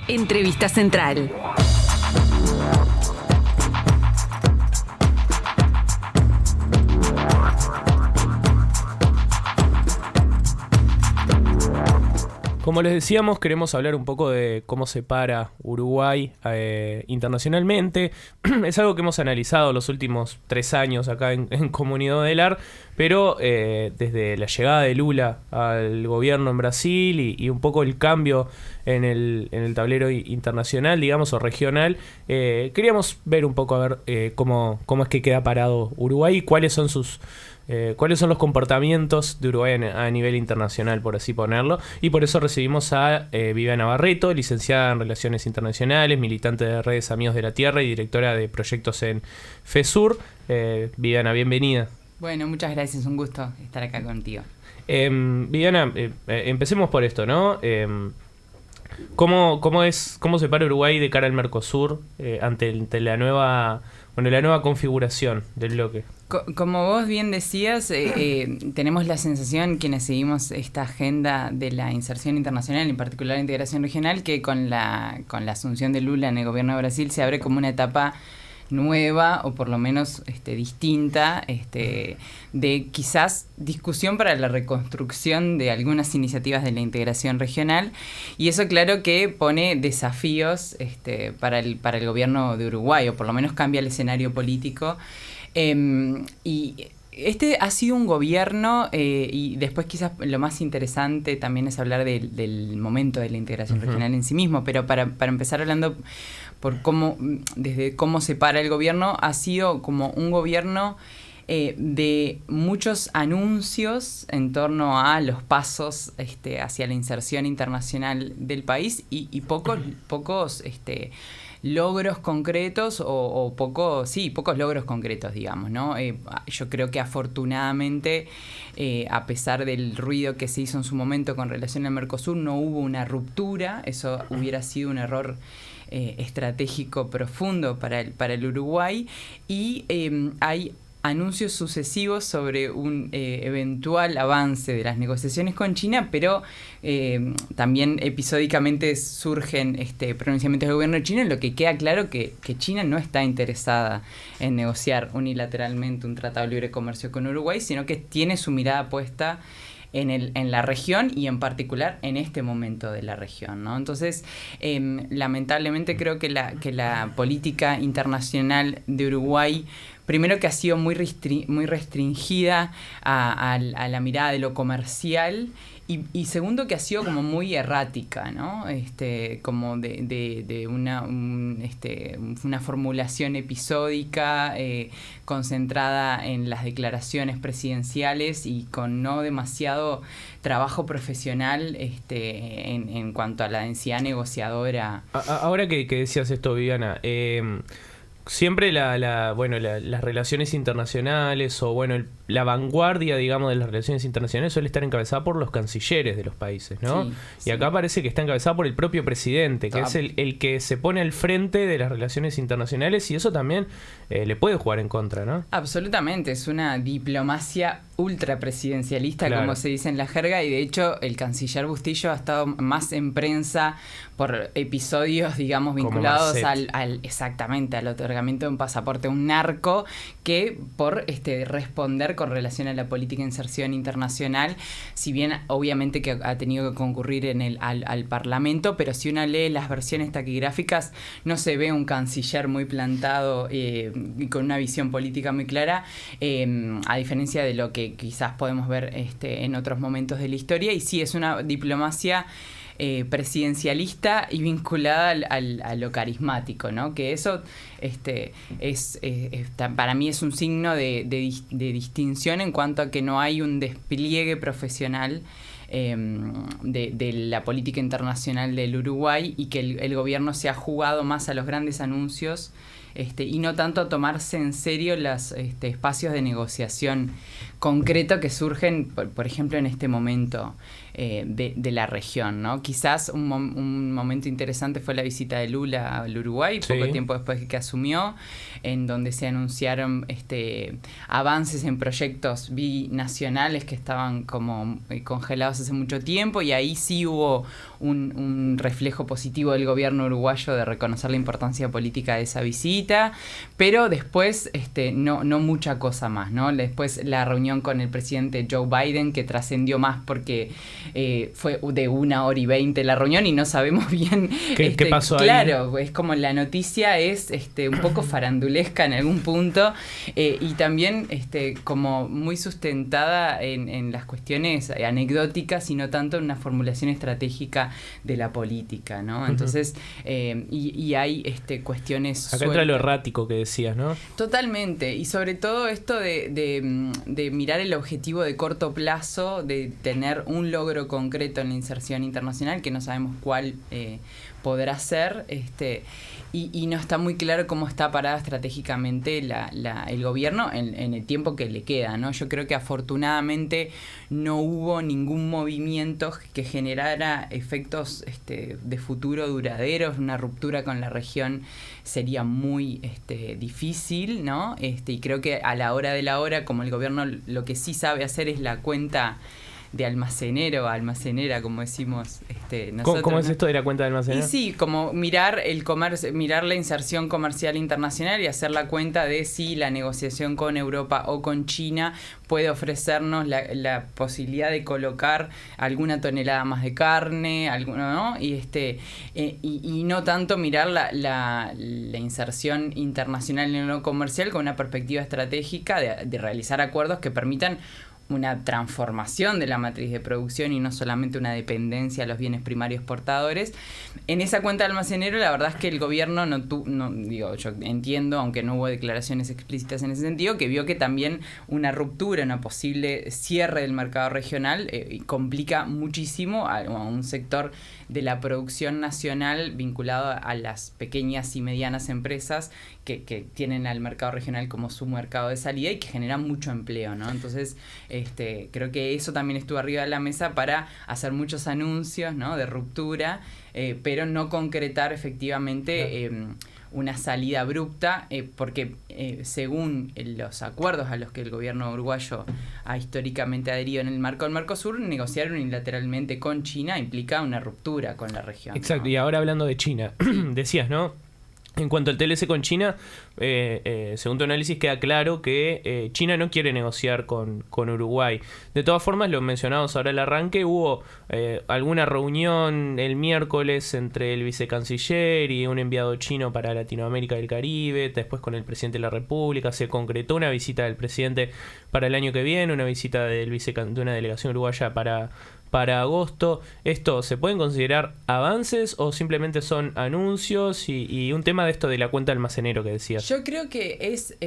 Entrevista Central. Como les decíamos, queremos hablar un poco de cómo se para Uruguay internacionalmente. Es algo que hemos analizado los últimos 3 años acá en Comunidad Odelar, pero desde la llegada de Lula al gobierno en Brasil y un poco el cambio en el tablero internacional, digamos, o regional, queríamos ver un poco a ver cómo es que queda parado Uruguay y cuáles son los comportamientos de Uruguay a nivel internacional, por así ponerlo. Y por eso recibimos a Viviana Barreto, licenciada en Relaciones Internacionales, militante de Redes Amigos de la Tierra y directora de proyectos en FESUR. Viviana, bienvenida. Bueno, muchas gracias, un gusto estar acá contigo. Viviana, empecemos por esto, ¿no? ¿Cómo se para Uruguay de cara al Mercosur ante la nueva configuración del bloque? Como vos bien decías, tenemos la sensación, quienes seguimos esta agenda de la inserción internacional, en particular la integración regional, que con la asunción de Lula en el gobierno de Brasil se abre como una etapa nueva o por lo menos distinta, de quizás discusión para la reconstrucción de algunas iniciativas de la integración regional, y eso claro que pone desafíos para el gobierno de Uruguay, o por lo menos cambia el escenario político. Y este ha sido un gobierno, y después quizás lo más interesante también es hablar del momento de la integración regional en sí mismo, pero para empezar hablando por desde cómo se para el gobierno, ha sido como un gobierno de muchos anuncios en torno a los pasos hacia la inserción internacional del país y pocos logros concretos o pocos logros concretos, digamos, ¿no? Yo creo que afortunadamente, a pesar del ruido que se hizo en su momento con relación al Mercosur, no hubo una ruptura. Eso hubiera sido un error estratégico profundo para el Uruguay, y hay anuncios sucesivos sobre un eventual avance de las negociaciones con China, pero también episódicamente surgen pronunciamientos del gobierno de China, en lo que queda claro que China no está interesada en negociar unilateralmente un tratado de libre comercio con Uruguay, sino que tiene su mirada puesta en la región y en particular en este momento de la región, ¿no? Entonces, lamentablemente creo que la política internacional de Uruguay, primero que ha sido muy restringida a la mirada de lo comercial, y segundo que ha sido como muy errática, ¿no? Como de una formulación episódica, concentrada en las declaraciones presidenciales y con no demasiado trabajo profesional en cuanto a la densidad negociadora. Ahora que decías esto, Viviana, siempre las relaciones internacionales o la vanguardia, digamos, de las relaciones internacionales suele estar encabezada por los cancilleres de los países, ¿no? Sí, y acá parece que está encabezada por el propio presidente, que es el que se pone al frente de las relaciones internacionales, y eso también le puede jugar en contra, ¿no? Absolutamente, es una diplomacia ultrapresidencialista, claro, como se dice en la jerga, y de hecho el canciller Bustillo ha estado más en prensa por episodios, digamos, vinculados exactamente al otorgamiento de un pasaporte a un narco, que por responder con relación a la política de inserción internacional, si bien obviamente que ha tenido que concurrir al Parlamento, pero si uno lee las versiones taquigráficas no se ve un canciller muy plantado y con una visión política muy clara, a diferencia de lo que quizás podemos ver en otros momentos de la historia, y sí es una diplomacia presidencialista y vinculada a lo carismático, ¿no? Que eso para mí es un signo de distinción en cuanto a que no hay un despliegue profesional de la política internacional del Uruguay, y que el gobierno se ha jugado más a los grandes anuncios y no tanto a tomarse en serio los espacios de negociación concreto que surgen, por ejemplo, en este momento de la región, ¿no? Quizás un momento interesante fue la visita de Lula al Uruguay, poco tiempo después de que asumió, en donde se anunciaron avances en proyectos binacionales que estaban como congelados hace mucho tiempo, y ahí sí hubo un reflejo positivo del gobierno uruguayo de reconocer la importancia política de esa visita, pero después no mucha cosa más, ¿no? Después la reunión con el presidente Joe Biden, que trascendió más porque fue de 1h20 la reunión y no sabemos bien ¿Qué pasó ahí? Claro, es como la noticia es un poco farandulesca en algún punto, y también como muy sustentada en las cuestiones anecdóticas y no tanto en una formulación estratégica de la política, ¿no? Entonces, y hay cuestiones acá entra lo errático que decías, ¿no? Totalmente, y sobre todo esto de mirar el objetivo de corto plazo, de tener un logro concreto en la inserción internacional, que no sabemos cuál podrá ser, y no está muy claro cómo está parada estratégicamente el gobierno en el tiempo que le queda, ¿no? Yo creo que afortunadamente no hubo ningún movimiento que generara efectos de futuro duraderos. Una ruptura con la región sería muy difícil, ¿no? Y creo que a la hora de la hora, como el gobierno lo que sí sabe hacer es la cuenta de almacenero, almacenera, como decimos nosotros. ¿Cómo es esto de la cuenta de almacenero? Y sí, como mirar el comercio, mirar la inserción comercial internacional y hacer la cuenta de si la negociación con Europa o con China puede ofrecernos la posibilidad de colocar alguna tonelada más de carne, ¿no? Y no tanto mirar la inserción internacional en lo comercial con una perspectiva estratégica de realizar acuerdos que permitan una transformación de la matriz de producción y no solamente una dependencia a los bienes primarios portadores. En esa cuenta de almacenero, la verdad es que el gobierno yo entiendo, aunque no hubo declaraciones explícitas en ese sentido, que vio que también una ruptura, una posible cierre del mercado regional complica muchísimo a un sector de la producción nacional vinculado a las pequeñas y medianas empresas que tienen al mercado regional como su mercado de salida y que generan mucho empleo, ¿no? Entonces, creo que eso también estuvo arriba de la mesa para hacer muchos anuncios, ¿no? De ruptura, pero no concretar efectivamente una salida abrupta, porque según los acuerdos a los que el gobierno uruguayo ha históricamente adherido en el marco del Mercosur, negociar unilateralmente con China implica una ruptura con la región. Exacto, ¿no? Y ahora hablando de China, decías, ¿no? En cuanto al TLC con China, según tu análisis queda claro que China no quiere negociar con Uruguay. De todas formas, lo mencionamos ahora al arranque, hubo alguna reunión el miércoles entre el vicecanciller y un enviado chino para Latinoamérica y el Caribe, después con el presidente de la República, se concretó una visita del presidente para el año que viene, una visita de una delegación uruguaya para agosto. ¿Esto se pueden considerar avances o simplemente son anuncios y un tema de esto de la cuenta almacenero que decías? Yo creo que es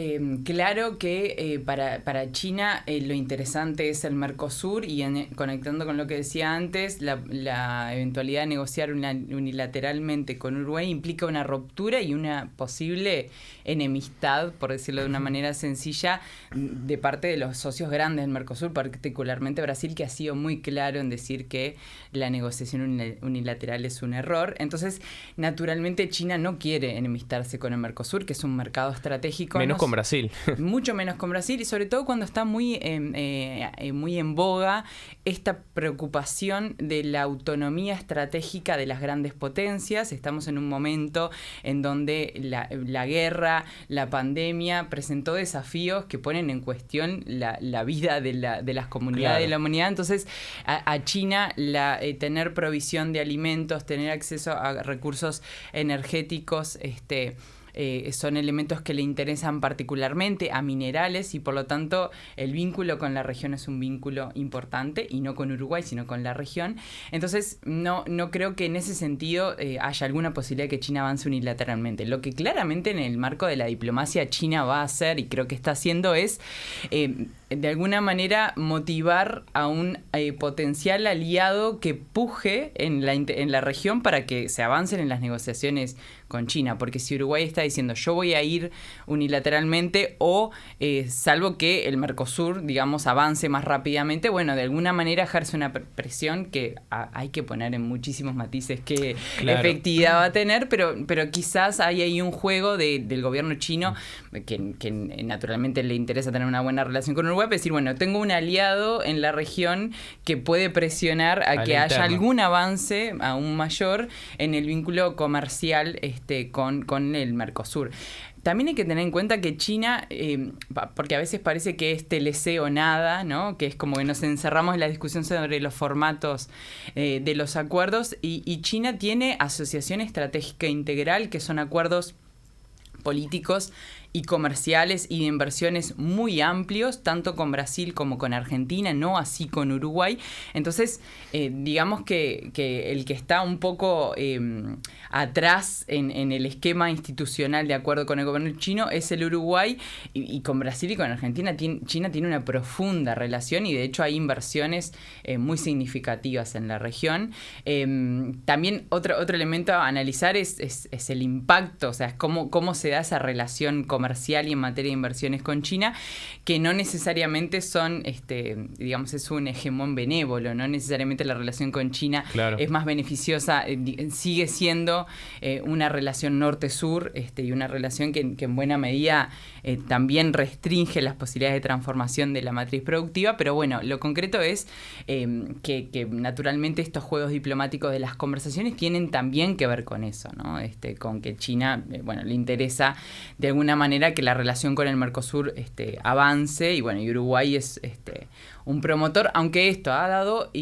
claro que para China lo interesante es el Mercosur y conectando con lo que decía antes, la eventualidad de negociar unilateralmente con Uruguay implica una ruptura y una posible enemistad, por decirlo de una manera sencilla, de parte de los socios grandes del Mercosur, particularmente Brasil, que ha sido muy claro en decir que la negociación unilateral es un error. Entonces, naturalmente, China no quiere enemistarse con el Mercosur, que es un mercado estratégico. Menos con Brasil. Mucho menos con Brasil, y sobre todo cuando está muy en boga esta preocupación de la autonomía estratégica de las grandes potencias. Estamos en un momento en donde la guerra, la pandemia presentó desafíos que ponen en cuestión la vida de las comunidades, claro, de la humanidad. Entonces, a China tener provisión de alimentos, tener acceso a recursos energéticos, son elementos que le interesan particularmente, a minerales, y por lo tanto el vínculo con la región es un vínculo importante, y no con Uruguay sino con la región. Entonces no creo que en ese sentido haya alguna posibilidad de que China avance unilateralmente. Lo que claramente en el marco de la diplomacia China va a hacer, y creo que está haciendo, es de alguna manera motivar a un potencial aliado que puje en la región para que se avancen en las negociaciones con China, porque si Uruguay está está diciendo yo voy a ir unilateralmente o salvo que el Mercosur, digamos, avance más rápidamente, bueno, de alguna manera ejerce una presión que hay que poner en muchísimos matices qué efectividad va a tener, pero quizás hay ahí un juego del gobierno chino que naturalmente le interesa tener una buena relación con Uruguay, decir, bueno, tengo un aliado en la región que puede presionar a que haya algún avance aún mayor en el vínculo comercial con el Mercosur. También hay que tener en cuenta que China, porque a veces parece que es TLC o nada, ¿no? Que es como que nos encerramos en la discusión sobre los formatos de los acuerdos, y China tiene asociación estratégica integral, que son acuerdos políticos y comerciales y de inversiones muy amplios, tanto con Brasil como con Argentina, no así con Uruguay. Entonces, digamos que el que está un poco atrás en el esquema institucional de acuerdo con el gobierno chino es el Uruguay, y con Brasil y con Argentina China tiene una profunda relación, y de hecho hay inversiones muy significativas en la región. También otro elemento a analizar es el impacto, o sea, es cómo se da esa relación comercial y en materia de inversiones con China, que no necesariamente son, digamos, es un hegemón benévolo, no necesariamente la relación con China es más beneficiosa, sigue siendo una relación norte-sur, y una relación que en buena medida también restringe las posibilidades de transformación de la matriz productiva, pero bueno, lo concreto es que naturalmente estos juegos diplomáticos de las conversaciones tienen también que ver con eso, ¿no? Con que China, le interesa de alguna manera que la relación con el Mercosur avance, y bueno, y Uruguay es un promotor, aunque esto ha dado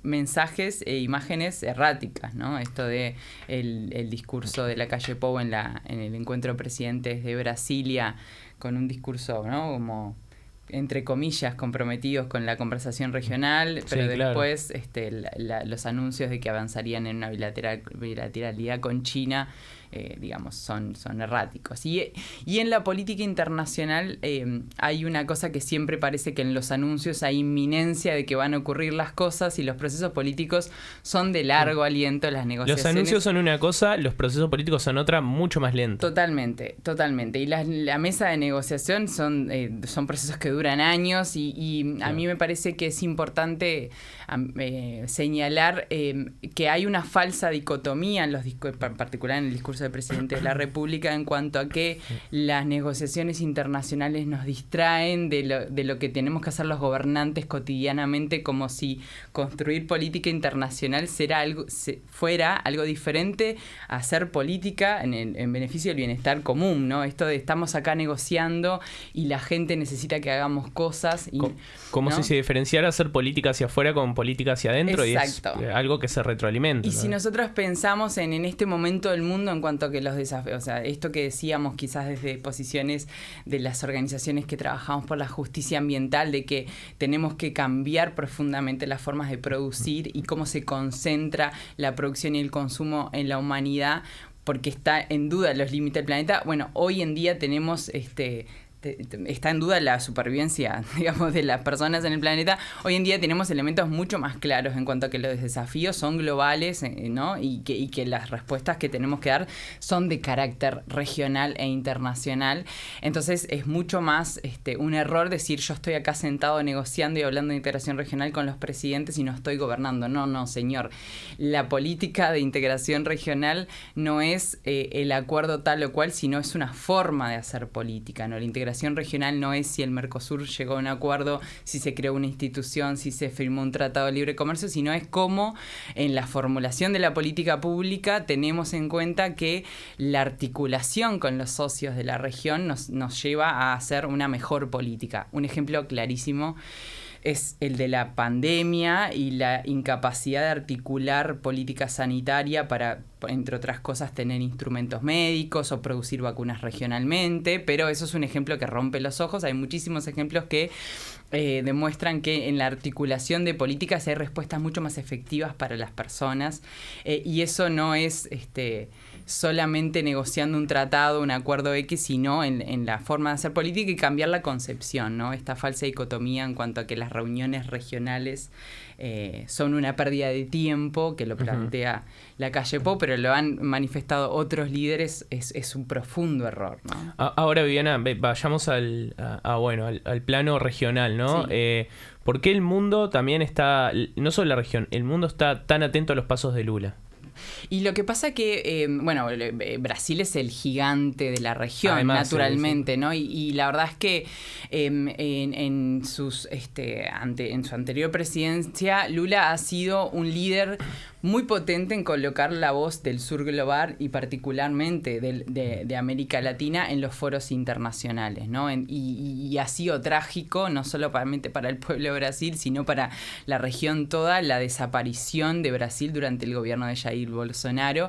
mensajes e imágenes erráticas, ¿no? Esto de el discurso de la calle Pou en el encuentro de presidentes de Brasilia, con un discurso, ¿no? Como entre comillas comprometidos con la conversación regional, pero después los anuncios de que avanzarían en una bilateralidad con China, digamos, son erráticos. Y en la política internacional hay una cosa que siempre parece que en los anuncios hay inminencia de que van a ocurrir las cosas, y los procesos políticos son de largo aliento, las negociaciones. Los anuncios son una cosa, los procesos políticos son otra, mucho más lento. Totalmente. Y la mesa de negociación son procesos que duran años, y a mí me parece que es importante señalar que hay una falsa dicotomía en particular en el discurso del presidente de la República, en cuanto a que las negociaciones internacionales nos distraen de lo que tenemos que hacer los gobernantes cotidianamente, como si construir política internacional fuera algo diferente a hacer política en beneficio del bienestar común, ¿no? Esto de estamos acá negociando y la gente necesita que hagamos cosas. Como ¿no? si se diferenciara hacer política hacia afuera con política hacia adentro. Exacto. Y es algo que se retroalimenta. Y ¿no? si nosotros pensamos en este momento del mundo en cuanto a que los desafíos, o sea, esto que decíamos quizás desde posiciones de las organizaciones que trabajamos por la justicia ambiental, de que tenemos que cambiar profundamente las formas de producir y cómo se concentra la producción y el consumo en la humanidad, porque está en duda los límites del planeta. Bueno, hoy en día tenemos está en duda la supervivencia, digamos, de las personas en el planeta. Hoy en día tenemos elementos mucho más claros en cuanto a que los desafíos son globales, ¿no? Y que las respuestas que tenemos que dar son de carácter regional e internacional. Entonces es mucho más un error decir yo estoy acá sentado negociando y hablando de integración regional con los presidentes y no estoy gobernando. No, señor. La política de integración regional no es el acuerdo tal o cual, sino es una forma de hacer política, ¿no? La integración regional no es si el Mercosur llegó a un acuerdo, si se creó una institución, si se firmó un tratado de libre comercio, sino es cómo en la formulación de la política pública tenemos en cuenta que la articulación con los socios de la región nos lleva a hacer una mejor política. Un ejemplo clarísimo es el de la pandemia y la incapacidad de articular política sanitaria para, entre otras cosas, tener instrumentos médicos o producir vacunas regionalmente, pero eso es un ejemplo que rompe los ojos. Hay muchísimos ejemplos que demuestran que en la articulación de políticas hay respuestas mucho más efectivas para las personas, y eso no es solamente negociando un tratado, un acuerdo X, sino en la forma de hacer política y cambiar la concepción, ¿no? Esta falsa dicotomía en cuanto a que las reuniones regionales son una pérdida de tiempo, que lo plantea la Calle Pou, pero lo han manifestado otros líderes, es un profundo error, ¿no? Ahora, Viviana, vayamos al plano regional, ¿no? Sí. ¿Por qué el mundo también está, no solo la región, el mundo está tan atento a los pasos de Lula? Y lo que pasa que, Brasil es el gigante de la región, además, naturalmente, sí. ¿No? Y la verdad es que en su anterior presidencia, Lula ha sido un líder muy potente en colocar la voz del sur global y particularmente de América Latina en los foros internacionales, ¿no? Y ha sido trágico, no solamente para el pueblo de Brasil, sino para la región toda, la desaparición de Brasil durante el gobierno de Jair Bolsonaro.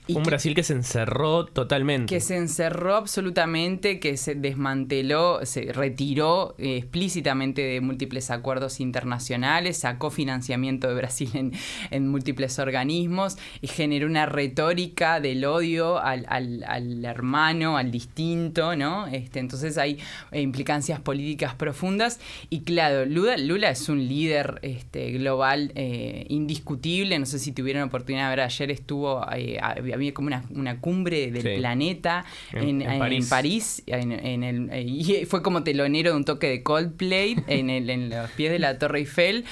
Brasil que se encerró totalmente. Que se encerró absolutamente, que se desmanteló, se retiró explícitamente de múltiples acuerdos internacionales, sacó financiamiento de Brasil en múltiples organismos y generó una retórica del odio al hermano, al distinto, ¿no? Entonces hay implicancias políticas profundas y claro, Lula es un líder global indiscutible. No sé si tuvieron oportunidad de ver, ayer había como una cumbre del planeta en París y fue como telonero de un toque de Coldplay en los pies de la Torre Eiffel,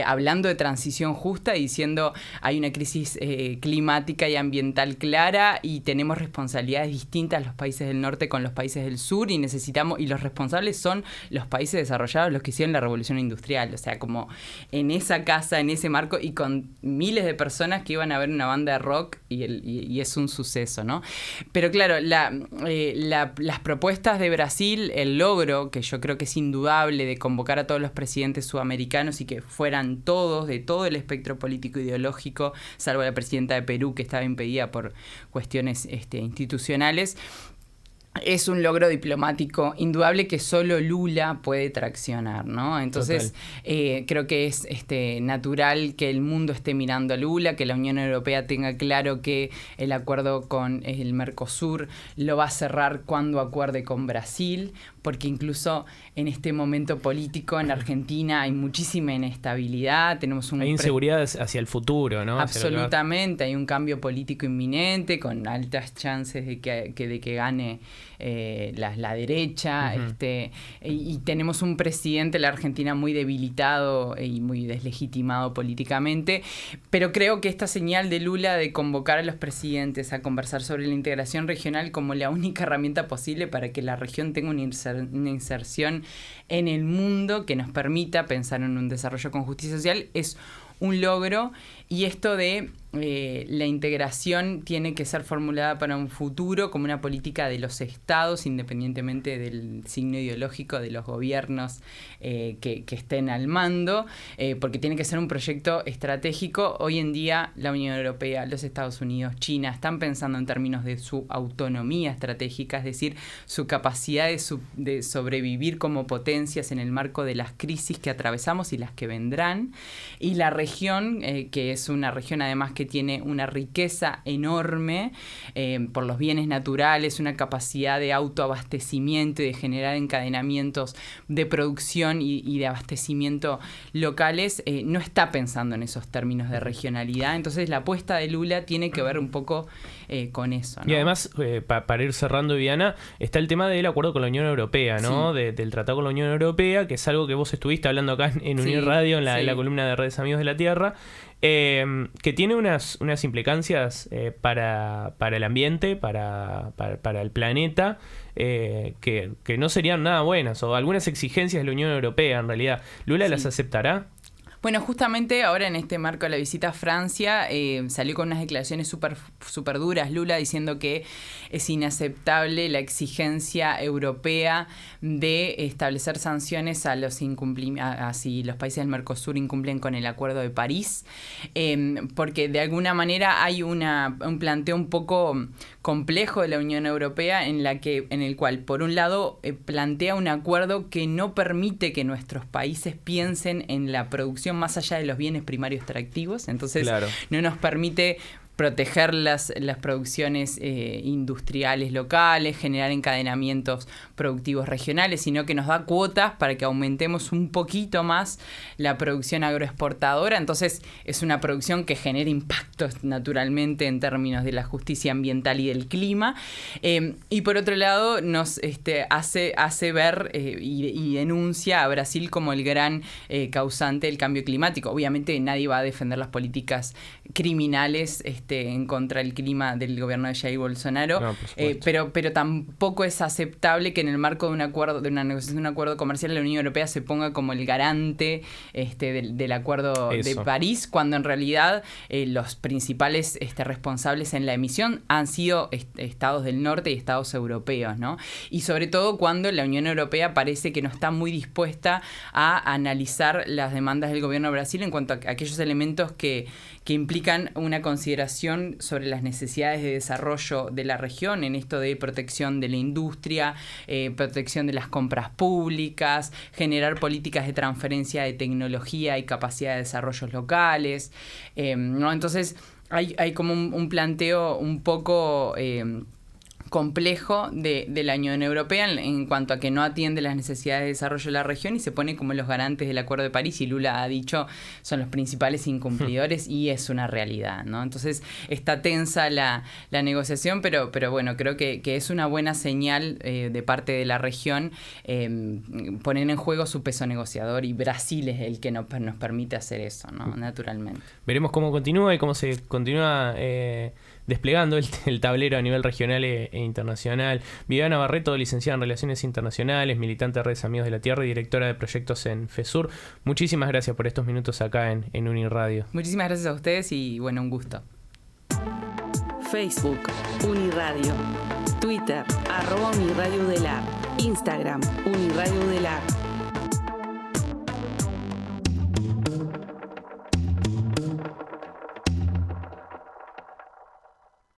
hablando de transición justa y diciendo hay una crisis climática y ambiental clara y tenemos responsabilidades distintas los países del norte con los países del sur y los responsables son los países desarrollados, los que hicieron la revolución industrial, o sea, como en esa casa, en ese marco y con miles de personas que iban a ver una banda de rock y es un suceso, ¿no? Pero claro, las propuestas de Brasil, el logro, que yo creo que es indudable, de convocar a todos los presidentes sudamericanos y que fueran todos, de todo el espectro político ideológico, salvo la presidenta de Perú, que estaba impedida por cuestiones institucionales, es un logro diplomático indudable que solo Lula puede traccionar, ¿no? Entonces, creo que es natural que el mundo esté mirando a Lula, que la Unión Europea tenga claro que el acuerdo con el Mercosur lo va a cerrar cuando acuerde con Brasil, porque incluso en este momento político en Argentina hay muchísima inestabilidad, hay inseguridad hacia el futuro, ¿no? Absolutamente, hay un cambio político inminente con altas chances de que gane la derecha, y tenemos un presidente de la Argentina muy debilitado y muy deslegitimado políticamente, pero creo que esta señal de Lula de convocar a los presidentes a conversar sobre la integración regional como la única herramienta posible para que la región tenga una inserción en el mundo que nos permita pensar en un desarrollo con justicia social es un logro, y esto de la integración tiene que ser formulada para un futuro como una política de los estados, independientemente del signo ideológico de los gobiernos que estén al mando, porque tiene que ser un proyecto estratégico. Hoy en día la Unión Europea, los Estados Unidos, China están pensando en términos de su autonomía estratégica, es decir, su capacidad de sobrevivir como potencias en el marco de las crisis que atravesamos y las que vendrán, y la región, que es una región además que tiene una riqueza enorme por los bienes naturales, una capacidad de autoabastecimiento y de generar encadenamientos de producción y de abastecimiento locales, no está pensando en esos términos de regionalidad. Entonces la apuesta de Lula tiene que ver un poco con eso, ¿no? Y además, para ir cerrando, Viviana, está el tema del acuerdo con la Unión Europea, ¿no? Sí. Del tratado con la Unión Europea, que es algo que vos estuviste hablando acá en Unir Radio, en la columna de Redes Amigos de la Tierra, que tiene unas implicancias para el ambiente, para el planeta, que no serían nada buenas, o algunas exigencias de la Unión Europea, en realidad. ¿Lula las aceptará? Bueno, justamente ahora en este marco de la visita a Francia salió con unas declaraciones súper duras Lula, diciendo que es inaceptable la exigencia europea de establecer sanciones a si los países del Mercosur incumplen con el Acuerdo de París, porque de alguna manera hay un planteo un poco complejo de la Unión Europea en el cual, por un lado, plantea un acuerdo que no permite que nuestros países piensen en la producción más allá de los bienes primarios extractivos, entonces no nos permite proteger las producciones industriales locales, generar encadenamientos productivos regionales, sino que nos da cuotas para que aumentemos un poquito más la producción agroexportadora. Entonces es una producción que genera impactos naturalmente en términos de la justicia ambiental y del clima. Y por otro lado nos hace ver y denuncia a Brasil como el gran causante del cambio climático. Obviamente nadie va a defender las políticas criminales en contra del clima del gobierno de Jair Bolsonaro, No, pero tampoco es aceptable que en el marco de una negociación de un acuerdo comercial la Unión Europea se ponga como el garante del acuerdo de París, cuando en realidad los principales responsables en la emisión han sido estados del norte y estados europeos, ¿no? Y sobre todo cuando la Unión Europea parece que no está muy dispuesta a analizar las demandas del gobierno de Brasil en cuanto a aquellos elementos que implican una consideración sobre las necesidades de desarrollo de la región, en esto de protección de la industria, protección de las compras públicas, generar políticas de transferencia de tecnología y capacidad de desarrollos locales, ¿no? Entonces hay como un planteo un poco complejo de la Unión Europea en cuanto a que no atiende las necesidades de desarrollo de la región y se pone como los garantes del Acuerdo de París, y Lula ha dicho son los principales incumplidores y es una realidad, ¿no? Entonces está tensa la negociación, pero bueno, creo que es una buena señal de parte de la región poner en juego su peso negociador, y Brasil es el que nos permite hacer eso, ¿no? Naturalmente. Veremos cómo continúa y cómo se continúa desplegando el tablero a nivel regional e internacional. Viviana Barreto, licenciada en Relaciones Internacionales, militante de Redes Amigos de la Tierra y directora de proyectos en FESUR. Muchísimas gracias por estos minutos acá en Uniradio. Muchísimas gracias a ustedes y bueno, un gusto. Facebook, Uniradio. Twitter, @Uniradio Udelar. Instagram, Uniradio Udelar.